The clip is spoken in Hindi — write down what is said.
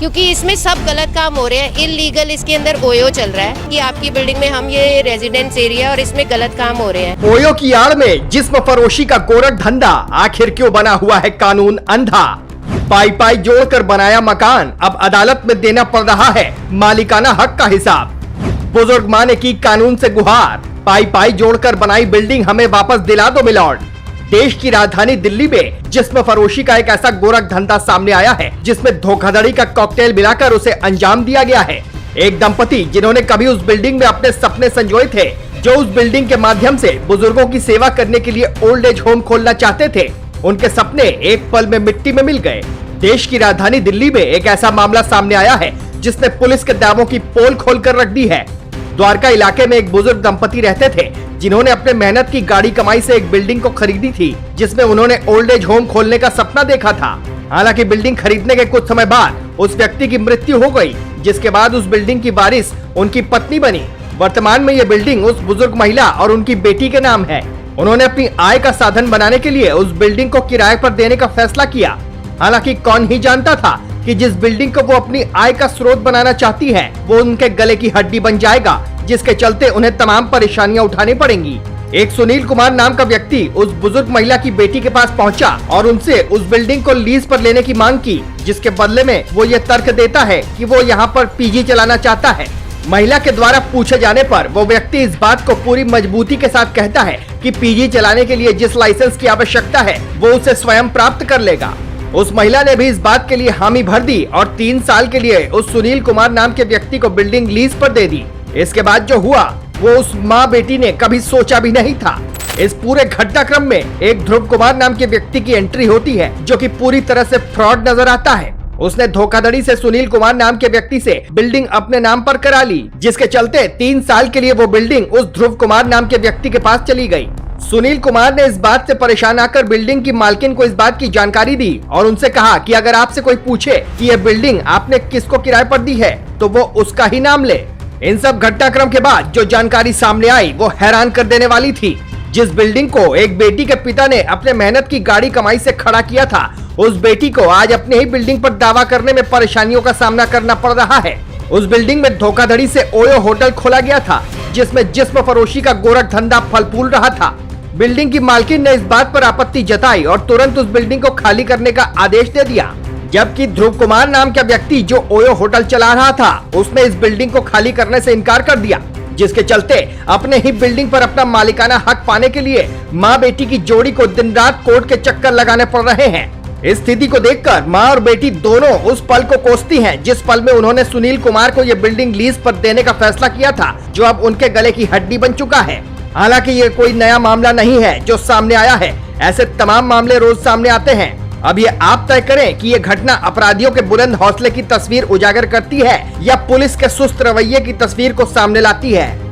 क्योंकि इसमें सब गलत काम हो रहे हैं। इलीगल इसके अंदर ओयो चल रहा है कि आपकी बिल्डिंग में हम ये रेजिडेंस एरिया और इसमें गलत काम हो रहे हैं। ओयो की आड़ में जिस्म फरोशी का गोरख धंधा, आखिर क्यों बना हुआ है कानून अंधा? पाई जोड़कर बनाया मकान, अब अदालत में देना पड़ रहा है मालिकाना हक का हिसाब। बुजुर्ग माँ ने की कानून से गुहार, पाई जोड़कर बनाई बिल्डिंग हमें वापस दिला दो मिलॉर्ड। देश की राजधानी दिल्ली में जिस्म फरोशी का एक ऐसा गोरख धंधा सामने आया है जिसमें धोखाधड़ी का कॉकटेल मिलाकर उसे अंजाम दिया गया है। एक दंपति जिन्होंने कभी उस बिल्डिंग में अपने सपने संजोए थे, जो उस बिल्डिंग के माध्यम से बुजुर्गों की सेवा करने के लिए ओल्ड एज होम खोलना चाहते थे, उनके सपने एक पल में मिट्टी में मिल गए। देश की राजधानी दिल्ली में एक ऐसा मामला सामने आया है जिसने पुलिस के दावों की पोल खोलकर रख दी है। द्वारका इलाके में एक बुजुर्ग दंपति रहते थे जिन्होंने अपने मेहनत की गाड़ी कमाई से एक बिल्डिंग को खरीदी थी जिसमें उन्होंने ओल्ड एज होम खोलने का सपना देखा था। हालांकि बिल्डिंग खरीदने के कुछ समय बाद उस व्यक्ति की मृत्यु हो गई, जिसके बाद उस बिल्डिंग की वारिस उनकी पत्नी बनी। वर्तमान में ये बिल्डिंग उस बुजुर्ग महिला और उनकी बेटी के नाम है। उन्होंने अपनी आय का साधन बनाने के लिए उस बिल्डिंग को किराए पर देने का फैसला किया। हालांकि कौन ही जानता था कि जिस बिल्डिंग को वो अपनी आय का स्रोत बनाना चाहती है वो उनके गले की हड्डी बन जाएगा, जिसके चलते उन्हें तमाम परेशानियां उठानी पड़ेंगी। एक सुनील कुमार नाम का व्यक्ति उस बुजुर्ग महिला की बेटी के पास पहुंचा और उनसे उस बिल्डिंग को लीज पर लेने की मांग की, जिसके बदले में वो ये तर्क देता है कि वो यहाँ पर पीजी चलाना चाहता है। महिला के द्वारा पूछे जाने पर वो व्यक्ति इस बात को पूरी मजबूती के साथ कहता है कि पीजी चलाने के लिए जिस लाइसेंस की आवश्यकता है वो उसे स्वयं प्राप्त कर लेगा। उस महिला ने भी इस बात के लिए हामी भर दी और 3 साल के लिए उस सुनील कुमार नाम के व्यक्ति को बिल्डिंग लीज पर दे दी। इसके बाद जो हुआ वो उस माँ बेटी ने कभी सोचा भी नहीं था। इस पूरे घटनाक्रम में एक ध्रुव कुमार नाम के व्यक्ति की एंट्री होती है जो कि पूरी तरह से फ्रॉड नजर आता है। उसने धोखाधड़ी से सुनील कुमार नाम के व्यक्ति से बिल्डिंग अपने नाम पर करा ली, जिसके चलते 3 साल के लिए वो बिल्डिंग उस ध्रुव कुमार नाम के व्यक्ति के पास चली गई। सुनील कुमार ने इस बात से परेशान आकर बिल्डिंग की मालकिन को इस बात की जानकारी दी और उनसे कहा कि अगर आपसे कोई पूछे कि ये बिल्डिंग आपने किसको किराए पर दी है तो वो उसका ही नाम ले। इन सब घटनाक्रम के बाद जो जानकारी सामने आई वो हैरान कर देने वाली थी। जिस बिल्डिंग को एक बेटी के पिता ने अपने मेहनत की गाड़ी कमाई से खड़ा किया था, उस बेटी को आज अपने ही बिल्डिंग पर दावा करने में परेशानियों का सामना करना पड़ रहा है। उस बिल्डिंग में धोखाधड़ी से ओयो होटल खोला गया था जिसमें जिस्म फरोशी का गोरख धंधा फल फूल रहा था। बिल्डिंग की मालकिन ने इस बात पर आपत्ति जताई और तुरंत उस बिल्डिंग को खाली करने का आदेश दे दिया, जबकि ध्रुव कुमार नाम का व्यक्ति जो ओयो होटल चला रहा था उसने इस बिल्डिंग को खाली करने से इनकार कर दिया, जिसके चलते अपने ही बिल्डिंग पर अपना मालिकाना हक पाने के लिए माँ बेटी की जोड़ी को दिन रात कोर्ट के चक्कर लगाने पड़ रहे हैं। इस स्थिति को देखकर माँ और बेटी दोनों उस पल को कोसती हैं जिस पल में उन्होंने सुनील कुमार को ये बिल्डिंग लीज पर देने का फैसला किया था, जो अब उनके गले की हड्डी बन चुका है। हालांकि ये कोई नया मामला नहीं है जो सामने आया है, ऐसे तमाम मामले रोज सामने आते हैं। अब ये आप तय करें कि ये घटना अपराधियों के बुलंद हौसले की तस्वीर उजागर करती है या पुलिस के सुस्त रवैये की तस्वीर को सामने लाती है।